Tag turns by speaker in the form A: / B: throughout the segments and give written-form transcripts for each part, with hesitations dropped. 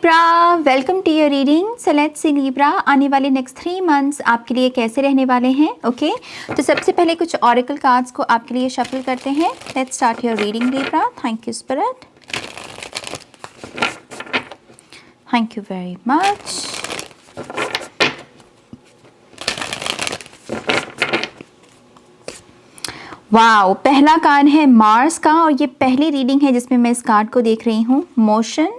A: Libra, welcome to your reading. So let's see Libra, आने वाले next 3 months आपके लिए कैसे रहने वाले हैं। ओके तो सबसे पहले कुछ ऑरेकल कार्ड्स को आपके लिए शफल करते हैं। Let's start your reading Libra. Thank you spirit, thank you very much. Wow, पहला कार्ड है मार्स का और ये पहली रीडिंग है जिसमें मैं इस कार्ड को देख रही हूँ, मोशन।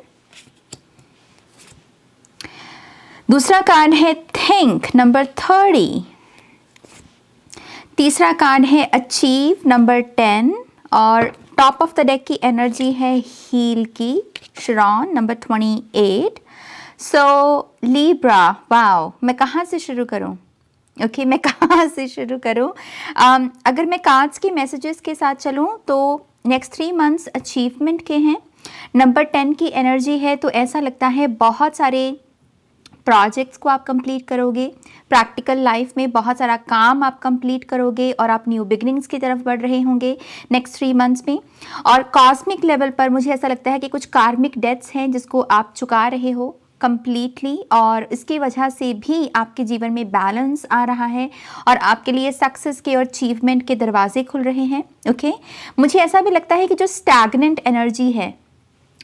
A: दूसरा कार्ड है थिंक, नंबर 30। तीसरा कार्ड है अचीव, नंबर 10। और टॉप ऑफ द डेक की एनर्जी है हील की, श्रॉन, नंबर 28। सो लिब्रा, वाओ, मैं कहाँ से शुरू करूँ? ओके मैं कहाँ से शुरू करूँ? अगर मैं कार्ड्स के मैसेजेस के साथ चलूँ तो नेक्स्ट 3 मंथ्स अचीवमेंट के हैं। नंबर 10 की एनर्जी है, तो ऐसा लगता है बहुत सारे प्रोजेक्ट्स को आप कंप्लीट करोगे, प्रैक्टिकल लाइफ में बहुत सारा काम आप कंप्लीट करोगे और आप न्यू बिगनिंग्स की तरफ बढ़ रहे होंगे नेक्स्ट 3 मंथ्स में। और कॉस्मिक लेवल पर मुझे ऐसा लगता है कि कुछ कार्मिक डेट्स हैं जिसको आप चुका रहे हो कंप्लीटली, और इसकी वजह से भी आपके जीवन में बैलेंस आ रहा है और आपके लिए सक्सेस के और अचीवमेंट के दरवाजे खुल रहे हैं। ओके मुझे ऐसा भी लगता है कि जो स्टैग्नेंट एनर्जी है,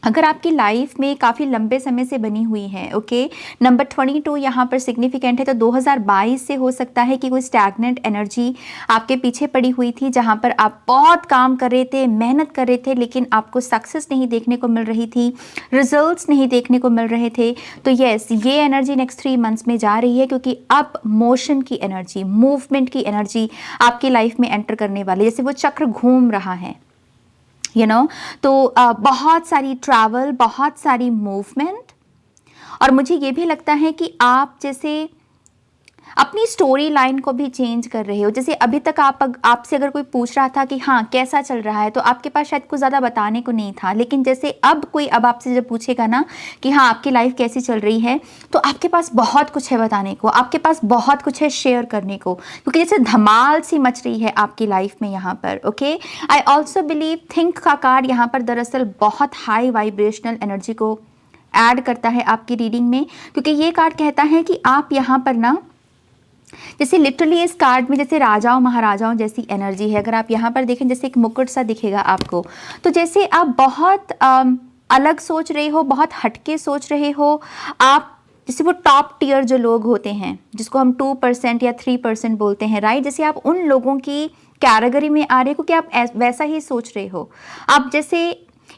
A: अगर आपकी लाइफ में काफ़ी लंबे समय से बनी हुई है, ओके नंबर 22 यहाँ पर सिग्निफिकेंट है, तो 2022 से हो सकता है कि कोई स्टैग्नेंट एनर्जी आपके पीछे पड़ी हुई थी, जहाँ पर आप बहुत काम कर रहे थे, मेहनत कर रहे थे, लेकिन आपको सक्सेस नहीं देखने को मिल रही थी, रिजल्ट्स नहीं देखने को मिल रहे थे। तो यस, ये एनर्जी नेक्स्ट 3 मंथ्स में जा रही है, क्योंकि अब मोशन की एनर्जी, मूवमेंट की एनर्जी आपकी लाइफ में एंटर करने वाली है, जैसे वो चक्र घूम रहा है, तो बहुत सारी ट्रैवल, बहुत सारी मूवमेंट। और मुझे ये भी लगता है कि आप जैसे अपनी स्टोरी लाइन को भी चेंज कर रहे हो। जैसे अभी तक आपसे अगर कोई पूछ रहा था कि हाँ कैसा चल रहा है, तो आपके पास शायद कुछ ज़्यादा बताने को नहीं था, लेकिन जैसे अब आपसे जब पूछेगा ना कि हाँ आपकी लाइफ कैसी चल रही है, तो आपके पास बहुत कुछ है बताने को, आपके पास बहुत कुछ है शेयर करने को, क्योंकि जैसे धमाल सी मच रही है आपकी लाइफ में यहाँ पर। Okay I also believe think का कार्ड यहाँ पर दरअसल बहुत हाई वाइब्रेशनल एनर्जी को ऐड करता है आपकी रीडिंग में, क्योंकि ये कार्ड कहता है कि आप यहाँ पर ना, जैसे लिटरली इस कार्ड में जैसे राजाओं महाराजाओं जैसी एनर्जी है। अगर आप यहाँ पर देखें, जैसे एक मुकुट सा दिखेगा आपको, तो जैसे आप बहुत अलग सोच रहे हो, बहुत हटके सोच रहे हो आप। जैसे वो टॉप टीयर जो लोग होते हैं, जिसको हम 2% या 3% बोलते हैं, राइट, जैसे आप उन लोगों की कैटेगरी में आ रहे हो कि आप वैसा ही सोच रहे हो। आप जैसे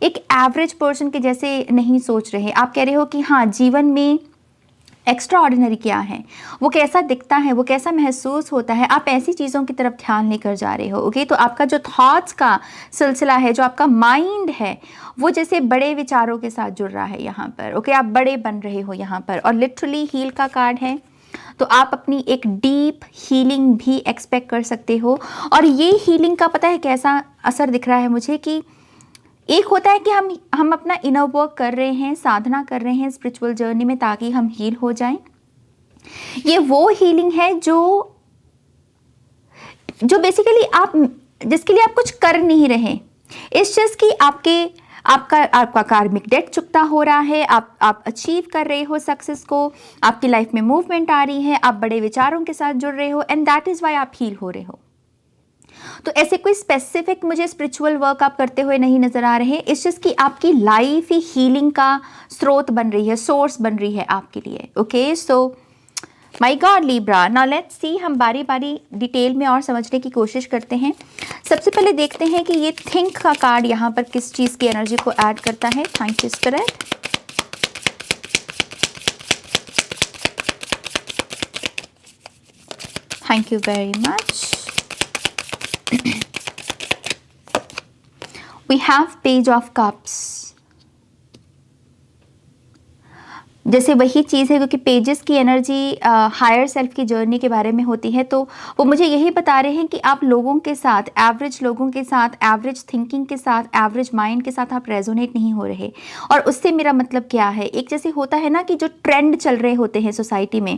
A: एक एवरेज पर्सन के जैसे नहीं सोच रहे, आप कह रहे हो कि हाँ जीवन में एक्स्ट्रा ऑर्डिनरी क्या है, वो कैसा दिखता है, वो कैसा महसूस होता है, आप ऐसी चीज़ों की तरफ ध्यान लेकर जा रहे हो। ओके तो आपका जो थॉट्स का सिलसिला है, जो आपका माइंड है, वो जैसे बड़े विचारों के साथ जुड़ रहा है यहाँ पर। ओके आप बड़े बन रहे हो यहाँ पर। और लिटरली हील का कार्ड है, तो आप अपनी एक डीप हीलिंग भी एक्सपेक्ट कर सकते हो। और ये हीलिंग का पता है कैसा असर दिख रहा है मुझे, कि एक होता है कि हम अपना इनर वर्क कर रहे हैं, साधना कर रहे हैं स्पिरिचुअल जर्नी में, ताकि हम हील हो जाएं। ये वो हीलिंग है जो बेसिकली जिसके लिए आप कुछ कर नहीं रहे, इस चीज़ की आपका कार्मिक डेट चुकता हो रहा है, आप अचीव कर रहे हो सक्सेस को, आपकी लाइफ में मूवमेंट आ रही है, आप बड़े विचारों के साथ जुड़ रहे हो, एंड दैट इज़ वाई आप हील हो रहे हो। तो ऐसे कोई स्पेसिफिक मुझे स्पिरिचुअल वर्क आप करते हुए नहीं नजर आ रहे, इस चीज़ की आपकी लाइफ ही हीलिंग का स्रोत बन रही है, सोर्स बन रही है आपके लिए। Okay so my God Libra, now let's सी, हम बारी बारी डिटेल में और समझने की कोशिश करते हैं। सबसे पहले देखते हैं कि ये थिंक का कार्ड यहाँ पर किस चीज़ की एनर्जी को ऐड करता है। Thank you spirit, thank you very much. We have Page of Cups। जैसे वही चीज़ है, क्योंकि पेजेस की एनर्जी हायर सेल्फ की जर्नी के बारे में होती है, तो वो मुझे यही बता रहे हैं कि आप लोगों के साथ, एवरेज लोगों के साथ, एवरेज थिंकिंग के साथ, एवरेज माइंड के साथ आप रेजोनेट नहीं हो रहे। और उससे मेरा मतलब क्या है, एक जैसे होता है ना कि जो ट्रेंड चल रहे होते हैं सोसाइटी में,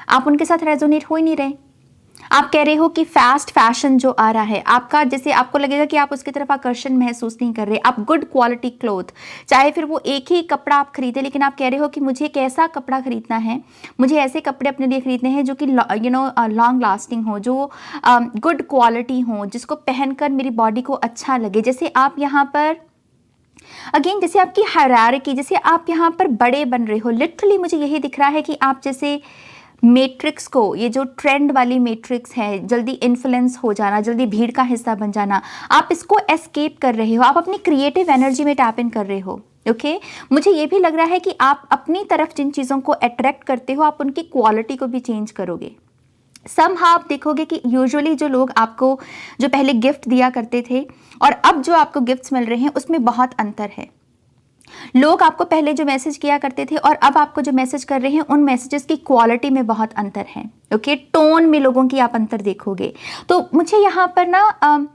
A: आप उनके साथ रेजोनेट हो ही नहीं रहे। आप कह रहे हो कि फास्ट फैशन जो आ रहा है आपका, जैसे आपको लगेगा कि आप उसकी तरफ आकर्षण महसूस नहीं कर रहे। आप गुड क्वालिटी क्लोथ, चाहे फिर वो एक ही कपड़ा आप खरीदे, लेकिन आप कह रहे हो कि मुझे एक ऐसा कपड़ा खरीदना है, मुझे ऐसे कपड़े अपने लिए खरीदने हैं जो कि लॉन्ग लास्टिंग हो, जो गुड क्वालिटी हो, जिसको पहनकर मेरी बॉडी को अच्छा लगे। जैसे आप यहाँ पर अगेन, जैसे आपकी हायरार्की, जैसे आप यहाँ पर बड़े बन रहे हो। लिटरली मुझे यही दिख रहा है कि आप जैसे मैट्रिक्स को, ये जो ट्रेंड वाली मैट्रिक्स है, जल्दी इन्फ्लुएंस हो जाना, जल्दी भीड़ का हिस्सा बन जाना, आप इसको एस्केप कर रहे हो। आप अपनी क्रिएटिव एनर्जी में टैप इन कर रहे हो। ओके मुझे ये भी लग रहा है कि आप अपनी तरफ जिन चीज़ों को अट्रैक्ट करते हो, आप उनकी क्वालिटी को भी चेंज करोगे। समहाउ आप देखोगे कि यूजुअली जो लोग आपको जो पहले गिफ्ट दिया करते थे और अब जो आपको गिफ्ट्स मिल रहे हैं, उसमें बहुत अंतर है। लोग आपको पहले जो मैसेज किया करते थे और अब आपको जो मैसेज कर रहे हैं, उन मैसेजेस की क्वालिटी में बहुत अंतर है। ओके टोन में लोगों की आप अंतर देखोगे। तो मुझे यहाँ पर ना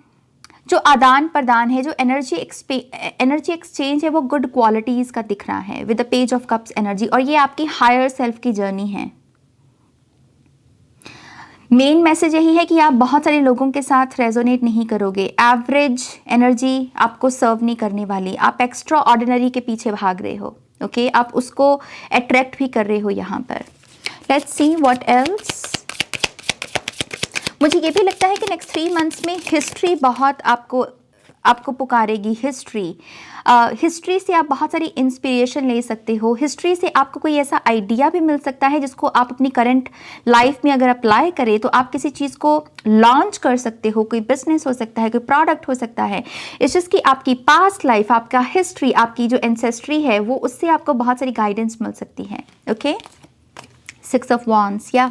A: जो आदान प्रदान है, जो एनर्जी एक्सचेंज है, वो गुड क्वालिटीज़ का दिख रहा है with the page of cups energy. और ये आपकी हायर सेल्फ की जर्नी है। मेन मैसेज यही है कि आप बहुत सारे लोगों के साथ रेजोनेट नहीं करोगे। एवरेज एनर्जी आपको सर्व नहीं करने वाली। आप एक्स्ट्रा ऑर्डिनरी के पीछे भाग रहे हो। ओके आप उसको अट्रैक्ट भी कर रहे हो यहाँ पर। Let's see what else. मुझे ये भी लगता है कि नेक्स्ट 3 मंथ्स में हिस्ट्री बहुत आपको पुकारेगी। हिस्ट्री से आप बहुत सारी इंस्पिरेशन ले सकते हो। हिस्ट्री से आपको कोई ऐसा आइडिया भी मिल सकता है जिसको आप अपनी करंट लाइफ में अगर अप्लाई करें तो आप किसी चीज़ को लॉन्च कर सकते हो। कोई बिजनेस हो सकता है, कोई प्रोडक्ट हो सकता है। इट्स जस्ट कि आपकी पास्ट लाइफ, आपका हिस्ट्री, आपकी जो एंसेस्ट्री है, वो उससे आपको बहुत सारी गाइडेंस मिल सकती है। Okay 6 of wands. या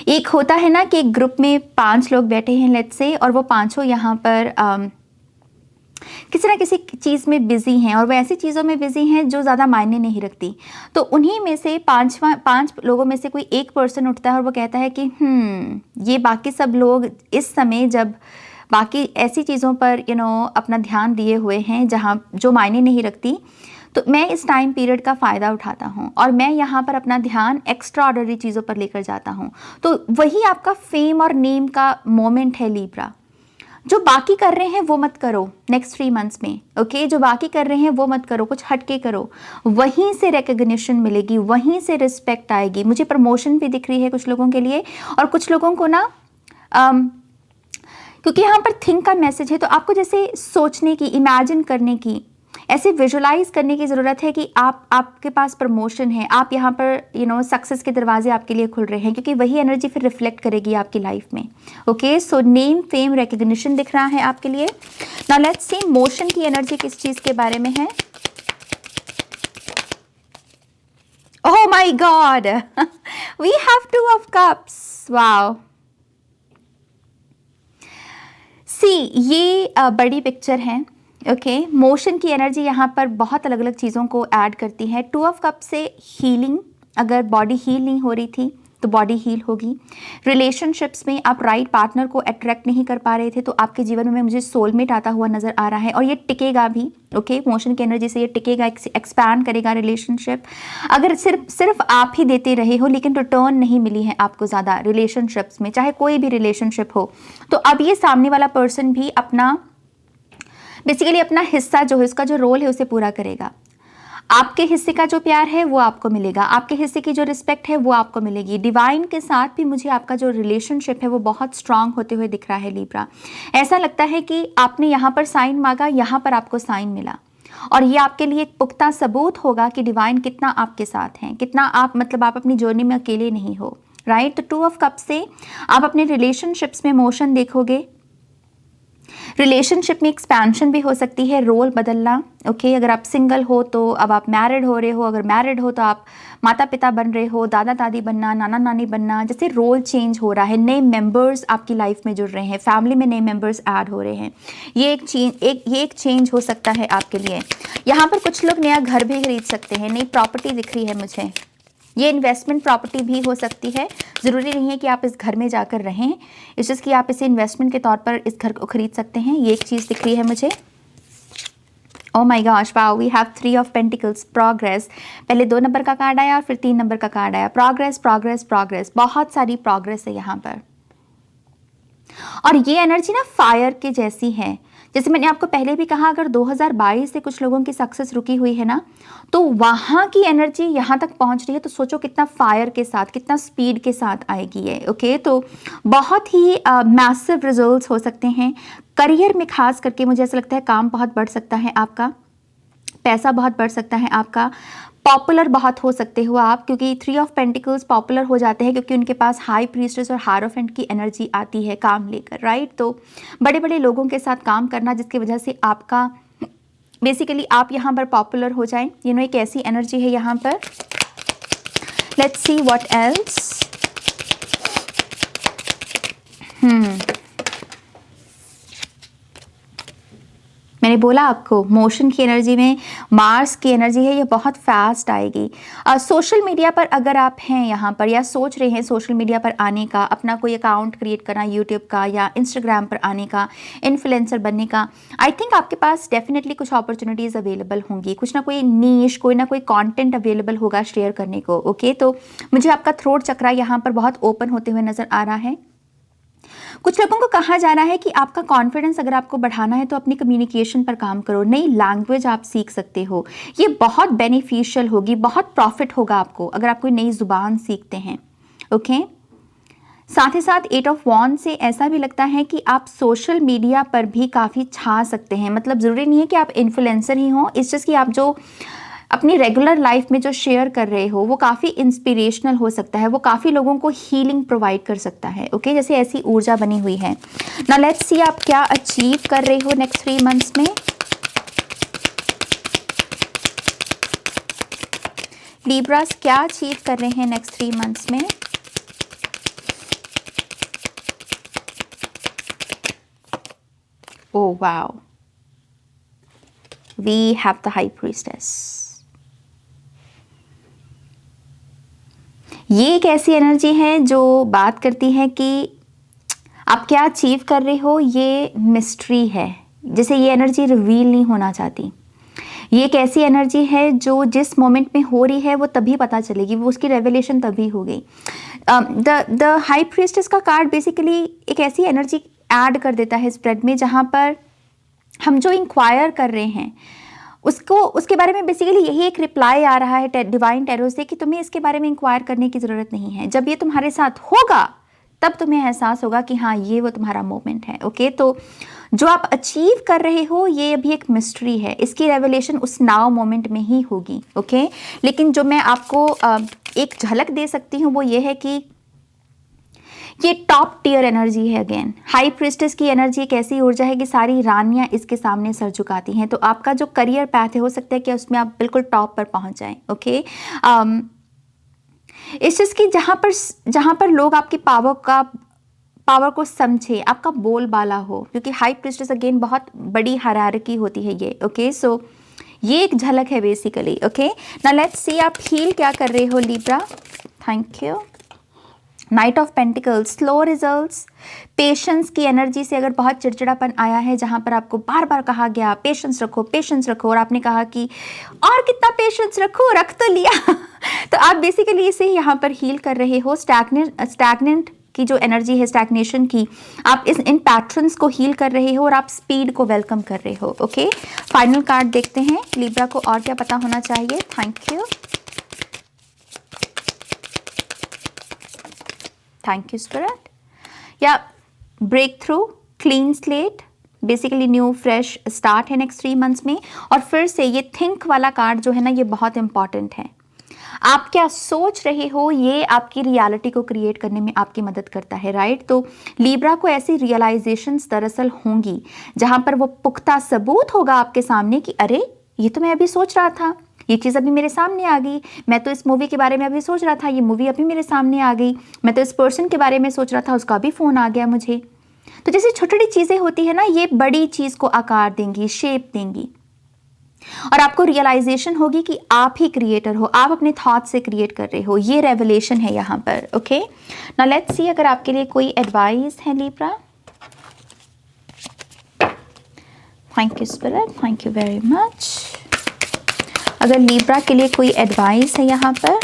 A: एक होता है ना कि एक ग्रुप में 5 लोग बैठे हैं लेट्स से, और वो पांचों यहाँ पर किसी ना किसी चीज़ में बिजी हैं, और वो ऐसी चीज़ों में बिजी हैं जो ज़्यादा मायने नहीं रखती। तो उन्हीं में से 5 लोगों में से कोई एक पर्सन उठता है और वो कहता है कि ये बाकी सब लोग इस समय जब बाकी ऐसी चीज़ों पर अपना ध्यान दिए हुए हैं जहाँ जो मायने नहीं रखती, तो मैं इस टाइम पीरियड का फ़ायदा उठाता हूँ और मैं यहाँ पर अपना ध्यान एक्स्ट्रा ऑर्डिनरी चीज़ों पर लेकर जाता हूँ। तो वही आपका फेम और नेम का मोमेंट है लीब्रा। जो बाकी कर रहे हैं वो मत करो नेक्स्ट 3 मंथ्स में। ओके जो बाकी कर रहे हैं वो मत करो, कुछ हटके करो। वहीं से रिकग्निशन मिलेगी, वहीं से रिस्पेक्ट आएगी। मुझे प्रमोशन भी दिख रही है कुछ लोगों के लिए, और कुछ लोगों को ना क्योंकि यहाँ पर थिंक का मैसेज है, तो आपको जैसे सोचने की, इमेजिन करने की, ऐसे विजुलाइज करने की ज़रूरत है कि आपके पास प्रमोशन है, आप यहाँ पर सक्सेस के दरवाजे आपके लिए खुल रहे हैं, क्योंकि वही एनर्जी फिर रिफ्लेक्ट करेगी आपकी लाइफ में। Okay so name fame recognition दिख रहा है आपके लिए। नाउ लेट्स सी मोशन की एनर्जी किस चीज़ के बारे में है। Oh my God we have 2 of cups. Wow see ये बड़ी पिक्चर है। ओके मोशन की एनर्जी यहाँ पर बहुत अलग अलग चीज़ों को ऐड करती है। 2 ऑफ कप से हीलिंग, अगर बॉडी हील नहीं हो रही थी तो बॉडी हील होगी। रिलेशनशिप्स में आप राइट पार्टनर को अट्रैक्ट नहीं कर पा रहे थे, तो आपके जीवन में मुझे सोलमेट आता हुआ नज़र आ रहा है, और ये टिकेगा भी। ओके मोशन की एनर्जी से ये टिकेगा, एक्सपैंड करेगा रिलेशनशिप। अगर सिर्फ आप ही देते रहे हो लेकिन रिटर्न नहीं मिली है आपको ज़्यादा रिलेशनशिप्स में, चाहे कोई भी रिलेशनशिप हो, तो अब ये सामने वाला पर्सन भी बेसिकली अपना हिस्सा जो है, उसका जो रोल है, उसे पूरा करेगा। आपके हिस्से का जो प्यार है वो आपको मिलेगा, आपके हिस्से की जो रिस्पेक्ट है वो आपको मिलेगी। डिवाइन के साथ भी मुझे आपका जो रिलेशनशिप है वो बहुत स्ट्रांग होते हुए दिख रहा है लीब्रा। ऐसा लगता है कि आपने यहाँ पर साइन मांगा, यहाँ पर आपको साइन मिला, और ये आपके लिए एक पुख्ता सबूत होगा कि डिवाइन कितना आपके साथ हैं, कितना आप आप अपनी जर्नी में अकेले नहीं हो। राइट तो 2 ऑफ कप से आप अपने रिलेशनशिप्स में मोशन देखोगे। रिलेशनशिप में एक्सपेंशन भी हो सकती है, रोल बदलना। ओके अगर आप सिंगल हो तो अब आप मैरिड हो रहे हो, अगर मैरिड हो तो आप माता पिता बन रहे हो, दादा दादी बनना, नाना नानी बनना, जैसे रोल चेंज हो रहा है। नए मेंबर्स आपकी लाइफ में जुड़ रहे हैं, फैमिली में नए मेंबर्स ऐड हो रहे हैं। ये एक चेंज हो सकता है आपके लिए। यहाँ पर कुछ लोग नया घर भी खरीद सकते हैं, नई प्रॉपर्टी दिख रही है मुझे। ये इन्वेस्टमेंट प्रॉपर्टी भी हो सकती है, ज़रूरी नहीं है कि आप इस घर में जाकर रहें, इस चीज़ कि आप इसे इन्वेस्टमेंट के तौर पर इस घर को खरीद सकते हैं। ये एक चीज़ दिख रही है मुझे। Oh my gosh, wow, we have 3 of pentacles, progress. पहले 2 नंबर का कार्ड आया और फिर 3 नंबर का कार्ड आया। प्रोग्रेस प्रोग्रेस प्रोग्रेस, बहुत सारी प्रोग्रेस है यहाँ पर। और ये एनर्जी ना फायर के जैसी है। जैसे मैंने आपको पहले भी कहा, अगर 2022 से कुछ लोगों की सक्सेस रुकी हुई है ना, तो वहाँ की एनर्जी यहाँ तक पहुँच रही है, तो सोचो कितना फायर के साथ, कितना स्पीड के साथ आएगी ये। ओके, तो बहुत ही मैसिव रिजल्ट्स हो सकते हैं करियर में। खास करके मुझे ऐसा लगता है काम बहुत बढ़ सकता है आपका, पैसा बहुत बढ़ सकता है आपका, पॉपुलर बहुत हो सकते हो आप, क्योंकि 3 ऑफ पेंटिकल्स पॉपुलर हो जाते हैं क्योंकि उनके पास हाई प्रीस्टेस और हायरोफेंट की एनर्जी आती है काम लेकर, राइट। तो बड़े बड़े लोगों के साथ काम करना जिसकी वजह से आपका बेसिकली आप यहाँ पर पॉपुलर हो जाएं, एक ऐसी एनर्जी है यहाँ पर। Let's see what else. मैंने बोला आपको मोशन की एनर्जी में मार्स की एनर्जी है, ये बहुत फास्ट आएगी। सोशल मीडिया पर अगर आप हैं यहाँ पर या सोच रहे हैं सोशल मीडिया पर आने का, अपना कोई अकाउंट क्रिएट करना यूट्यूब का या इंस्टाग्राम पर आने का, इन्फ्लुएंसर बनने का, आई थिंक आपके पास डेफिनेटली कुछ अपॉर्चुनिटीज़ अवेलेबल होंगी, कुछ ना कोई नीश, कोई ना कोई कंटेंट अवेलेबल होगा शेयर करने को। ओके, तो मुझे आपका थ्रोट चक्रा यहाँ पर बहुत ओपन होते हुए नज़र आ रहा है। कुछ लोगों को कहा जा रहा है कि आपका कॉन्फिडेंस अगर आपको बढ़ाना है तो अपनी कम्युनिकेशन पर काम करो, नई लैंग्वेज आप सीख सकते हो, ये बहुत बेनिफिशियल होगी, बहुत प्रॉफिट होगा आपको अगर आप कोई नई जुबान सीखते हैं। ओके, साथ ही साथ 8 ऑफ वॉन्ड से ऐसा भी लगता है कि आप सोशल मीडिया पर भी काफ़ी छा सकते हैं। मतलब ज़रूरी नहीं है कि आप इन्फ्लुएंसर ही हों, इस चीज़ की आप जो अपनी रेगुलर लाइफ में जो शेयर कर रहे हो वो काफ़ी इंस्पिरेशनल हो सकता है, वो काफ़ी लोगों को हीलिंग प्रोवाइड कर सकता है। ओके, जैसे ऐसी ऊर्जा बनी हुई है ना। लेट्स सी आप क्या अचीव कर रहे हो नेक्स्ट 3 मंथ्स में। लिब्रास क्या अचीव कर रहे हैं नेक्स्ट 3 मंथ्स में। Oh wow, we have the high priestess. ये एक ऐसी एनर्जी है जो बात करती है कि आप क्या अचीव कर रहे हो, ये मिस्ट्री है, जैसे ये एनर्जी रिवील नहीं होना चाहती। ये एक ऐसी एनर्जी है जो जिस मोमेंट में हो रही है वो तभी पता चलेगी, वो उसकी रेवलेशन तभी होगी। द हाई प्रीस्टेस का कार्ड बेसिकली एक ऐसी एनर्जी ऐड कर देता है स्प्रेड में जहाँ पर हम जो इंक्वायर कर रहे हैं उसके बारे में बेसिकली यही एक रिप्लाई आ रहा है डिवाइन टैरो से कि तुम्हें इसके बारे में इंक्वायर करने की ज़रूरत नहीं है। जब ये तुम्हारे साथ होगा तब तुम्हें एहसास होगा कि हाँ ये वो तुम्हारा मोमेंट है। ओके, तो जो आप अचीव कर रहे हो ये अभी एक मिस्ट्री है, इसकी रेवलेशन उस नाउ मोमेंट में ही होगी। ओके, लेकिन जो मैं आपको एक झलक दे सकती हूँ वो ये है कि ये टॉप टियर एनर्जी है। अगेन हाई प्रीस्टेस की एनर्जी एक ऐसी ऊर्जा है कि सारी रानियां इसके सामने सर झुकाती हैं। तो आपका जो करियर पैथ है हो सकता है कि उसमें आप बिल्कुल टॉप पर पहुंच जाएं। ओके, इस चीज़ की जहाँ पर लोग आपकी पावर को समझे, आपका बोलबाला हो, क्योंकि हाई प्रीस्टेस अगेन बहुत बड़ी हायरार्की होती है ये। ओके, सो ये एक झलक है बेसिकली। ओके, नाउ लेट्स सी आप हील क्या कर रहे हो Libra. Thank you. Night of pentacles, slow results, patience की एनर्जी से अगर बहुत चिड़चिड़ापन आया है, जहाँ पर आपको बार बार कहा गया पेशेंस रखो और आपने कहा कि और कितना पेशेंस रखो, रख तो लिया तो आप बेसिकली इसे यहाँ पर हील कर रहे हो। स्टैग्नेंट की जो एनर्जी है, स्टैग्नेशन की, आप इन पैटर्न्स को हील कर रहे हो और आप स्पीड को वेलकम कर रहे हो। ओके, फाइनल कार्ड देखते हैं लिब्रा को और क्या पता होना चाहिए। Thank you, thank you spirit. या breakthrough, clean slate, basically new fresh start है नेक्स्ट 3 मंथ्स में। और फिर से ये थिंक वाला कार्ड जो है ना, ये बहुत इंपॉर्टेंट है। आप क्या सोच रहे हो ये आपकी रियलिटी को क्रिएट करने में आपकी मदद करता है, राइट। तो लिब्रा को ऐसी रियलाइजेशंस दरअसल होंगी जहां पर वो पुख्ता सबूत होगा आपके सामने कि अरे ये तो मैं अभी सोच रहा था, ये चीज़ अभी मेरे सामने आ गई, मैं तो इस मूवी के बारे में अभी सोच रहा था, ये मूवी अभी मेरे सामने आ गई, मैं तो इस पर्सन के बारे में सोच रहा था, उसका भी फ़ोन आ गया मुझे। तो जैसे छोटी छोटी चीज़ें होती है ना, ये बड़ी चीज़ को आकार देंगी, शेप देंगी, और आपको रियलाइजेशन होगी कि आप ही क्रिएटर हो, आप अपने थॉट से क्रिएट कर रहे हो। ये रेवलेशन है यहाँ पर। ओके, नाउ लेट्स सी अगर आपके लिए कोई एडवाइस है Libra. Thank you spirit, thank you very much. अगर लीब्रा के लिए कोई एडवाइस है यहाँ पर,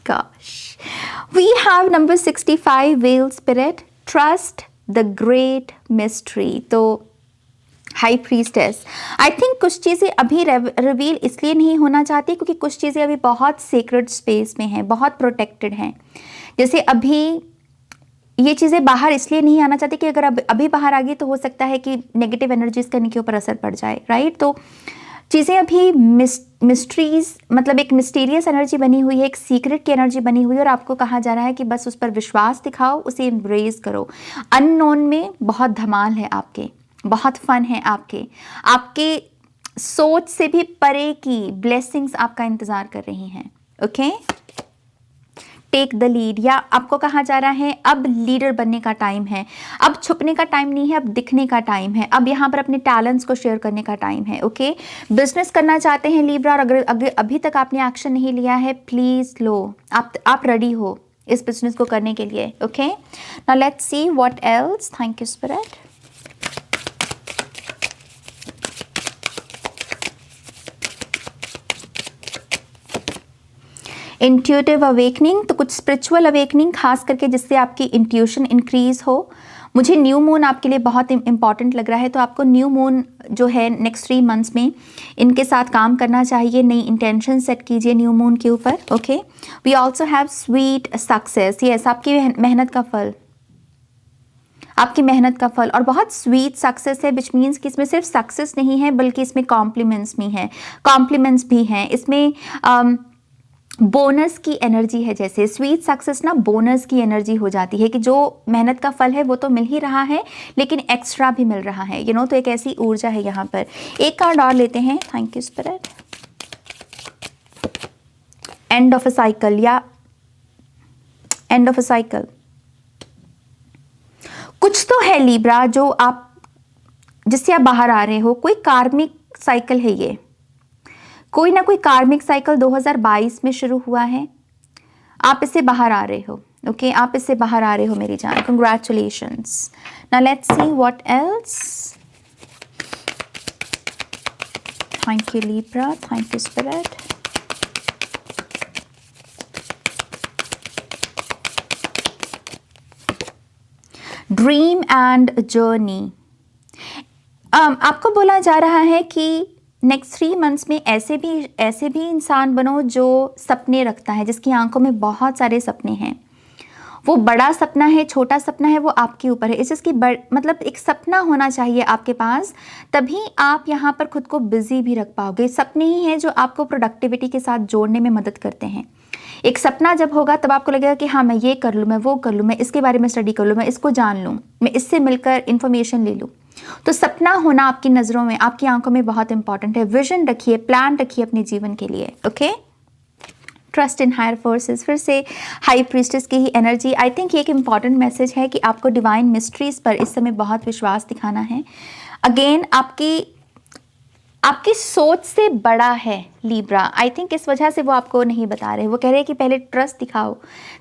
A: gosh, we have number 65 whale spirit, trust the great mystery। तो हाई प्रीस्टेस, आई थिंक कुछ चीज़ें अभी रिवील इसलिए नहीं होना चाहती क्योंकि कुछ चीज़ें अभी बहुत सीक्रेट स्पेस में हैं, बहुत प्रोटेक्टेड हैं। जैसे अभी ये चीज़ें बाहर इसलिए नहीं आना चाहती कि अगर अभी बाहर आ गई तो हो सकता है कि नेगेटिव एनर्जीज का इनके ऊपर असर पड़ जाए, राइट। तो चीज़ें अभी मिस्ट्रीज, मतलब एक मिस्टीरियस एनर्जी बनी हुई है, एक सीक्रेट की एनर्जी बनी हुई है, और आपको कहा जा रहा है कि बस उस पर विश्वास दिखाओ, उसे एम्ब्रेस करो। अननोन में बहुत धमाल है आपके, बहुत फन है आपके सोच से भी परे की ब्लेसिंग्स आपका इंतजार कर रही हैं। ओके, टेक द लीड, या आपको कहा जा रहा है अब लीडर बनने का टाइम है, अब छुपने का टाइम नहीं है, अब दिखने का टाइम है, अब यहाँ पर अपने टैलेंट्स को शेयर करने का टाइम है। ओके, बिजनेस करना चाहते हैं लीब्रा, और अगर अभी तक आपने एक्शन नहीं लिया है, प्लीज लो, आप रेडी हो इस बिजनेस को करने के लिए। Okay, now let's see what else. Thank you spirit. Intuitive awakening, तो कुछ स्पिरिचुअल अवेकनिंग खास करके जिससे आपकी इंट्यूशन इंक्रीज हो। मुझे न्यू मून आपके लिए बहुत इंपॉर्टेंट लग रहा है, तो आपको न्यू मून जो है नेक्स्ट 3 मंथ्स में इनके साथ काम करना चाहिए, नई इंटेंशन सेट कीजिए न्यू मून के ऊपर। Okay, we also have sweet success, yes, आपकी मेहनत का फल, आपकी मेहनत का फल, और बहुत स्वीट सक्सेस है, विच मीन्स कि इसमें सिर्फ सक्सेस नहीं है बल्कि इसमें कॉम्प्लीमेंट्स भी हैं इसमें। बोनस की एनर्जी है, जैसे स्वीट सक्सेस ना बोनस की एनर्जी हो जाती है कि जो मेहनत का फल है वो तो मिल ही रहा है लेकिन एक्स्ट्रा भी मिल रहा है, यू नो, तो एक ऐसी ऊर्जा है यहाँ पर। एक कार्ड और लेते हैं। Thank you spirit. End of a cycle, या एंड ऑफ अ साइकिल, कुछ तो है लीब्रा जो आप, जिससे आप बाहर आ रहे हो, कोई कार्मिक साइकिल है ये, कोई ना कोई कार्मिक साइकिल 2022 में शुरू हुआ है, आप इससे बाहर आ रहे हो। ओके, आप इससे बाहर आ रहे हो मेरी जान, congratulations. Now let's see what else. Thank you Libra, thank you spirit. Dream and journey, आपको बोला जा रहा है कि नेक्स्ट 3 मंथ्स में ऐसे भी इंसान बनो जो सपने रखता है, जिसकी आंखों में बहुत सारे सपने हैं। वो बड़ा सपना है, छोटा सपना है, वो आपके ऊपर है। इस चीज़ की मतलब एक सपना होना चाहिए आपके पास, तभी आप यहाँ पर खुद को बिजी भी रख पाओगे। सपने ही हैं जो आपको प्रोडक्टिविटी के साथ जोड़ने में मदद करते हैं। एक सपना जब होगा तब आपको लगेगा कि हाँ, मैं ये कर लूँ, मैं वो कर लूँ, मैं इसके बारे में स्टडी कर लूँ, मैं इसको जान लूँ, मैं इससे मिलकर इन्फॉर्मेशन ले लूँ। तो सपना होना आपकी नज़रों में, आपकी आंखों में बहुत इंपॉर्टेंट है। विजन रखिए, प्लान रखिए अपने जीवन के लिए। Okay, trust in higher forces, फिर से हाई प्रीस्टेस की ही एनर्जी। आई थिंक ये एक इंपॉर्टेंट मैसेज है कि आपको डिवाइन मिस्ट्रीज पर इस समय बहुत विश्वास दिखाना है। अगेन आपकी सोच से बड़ा है लीब्रा, आई थिंक इस वजह से वो आपको नहीं बता रहे। वो कह रहे हैं कि पहले ट्रस्ट दिखाओ,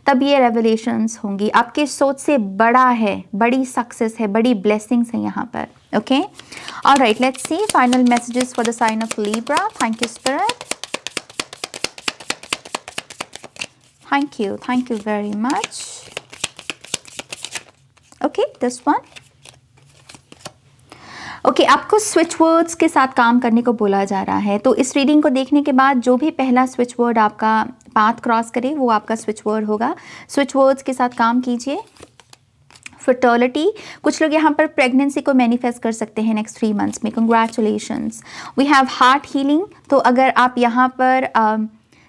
A: तब ये रेवलेशंस होंगी। आपकी सोच से बड़ा है, बड़ी सक्सेस है, बड़ी ब्लेसिंग्स है यहाँ पर। Okay, alright, let's see final messages for the sign of Libra. Thank you spirit, thank you very much. Okay, this one. Okay, आपको स्विच वर्ड्स के साथ काम करने को बोला जा रहा है। तो इस रीडिंग को देखने के बाद जो भी पहला स्विच वर्ड आपका पाथ क्रॉस करे वो आपका स्विच वर्ड होगा। स्विच वर्ड्स के साथ काम कीजिए। फर्टिलिटी, कुछ लोग यहाँ पर प्रेगनेंसी को मैनिफेस्ट कर सकते हैं नेक्स्ट 3 मंथ्स में। Congratulations. We have heart healing, तो अगर आप यहाँ पर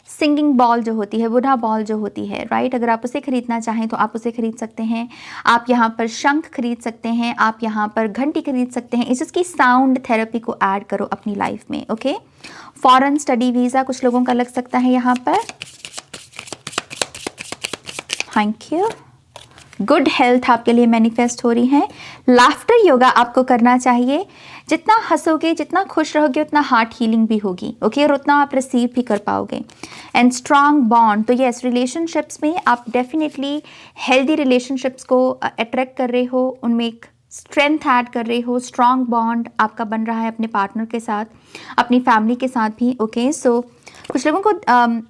A: सिंगिंग बॉल जो होती है, बुढ़ा बॉल जो होती है, राइट, अगर आप उसे खरीदना चाहें तो आप उसे खरीद सकते हैं। आप यहाँ पर शंख खरीद सकते हैं, आप यहाँ पर घंटी खरीद सकते हैं। इसकी साउंड थेरेपी को ऐड करो अपनी लाइफ में। ओके, फॉरेन स्टडी वीज़ा कुछ लोगों का लग सकता है यहाँ पर। Thank you. गुड हेल्थ आपके लिए मैनिफेस्ट हो रही है। लाफ्टर योगा आपको करना चाहिए। जितना हंसोगे, जितना खुश रहोगे, उतना हार्ट हीलिंग भी होगी, ओके, और उतना आप रिसीव भी कर पाओगे। एंड स्ट्रांग बॉन्ड, तो यस, रिलेशनशिप्स में आप डेफिनेटली हेल्दी रिलेशनशिप्स को अट्रैक्ट कर रहे हो, उनमें एक स्ट्रेंथ ऐड कर रहे हो। स्ट्रांग बॉन्ड आपका बन रहा है अपने पार्टनर के साथ, अपनी फैमिली के साथ भी, ओके। सो कुछ लोगों को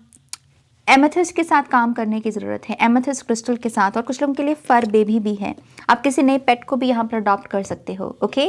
A: एमेथिस्ट के साथ काम करने की ज़रूरत है, एमेथिस्ट क्रिस्टल के साथ, और कुछ लोगों के लिए फर बेबी भी है। आप किसी नए पेट को भी यहाँ पर अडॉप्ट कर सकते हो, ओके।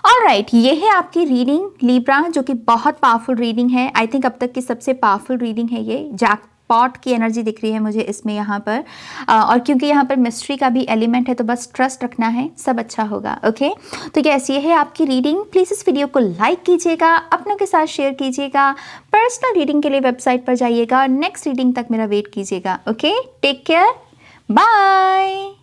A: ऑलराइट, ये है आपकी रीडिंग लीब्रा, जो कि बहुत पावरफुल रीडिंग है। आई थिंक अब तक की सबसे पावरफुल रीडिंग है ये। जैकपॉट की एनर्जी दिख रही है मुझे इसमें यहाँ पर, और क्योंकि यहाँ पर मिस्ट्री का भी एलिमेंट है, तो बस ट्रस्ट रखना है, सब अच्छा होगा, ओके। तो यस, ये है आपकी रीडिंग। प्लीज़ इस वीडियो को लाइक कीजिएगा, अपनों के साथ शेयर कीजिएगा। पर्सनल रीडिंग के लिए वेबसाइट पर जाइएगा। नेक्स्ट रीडिंग तक मेरा वेट कीजिएगा, ओके। Take care, bye.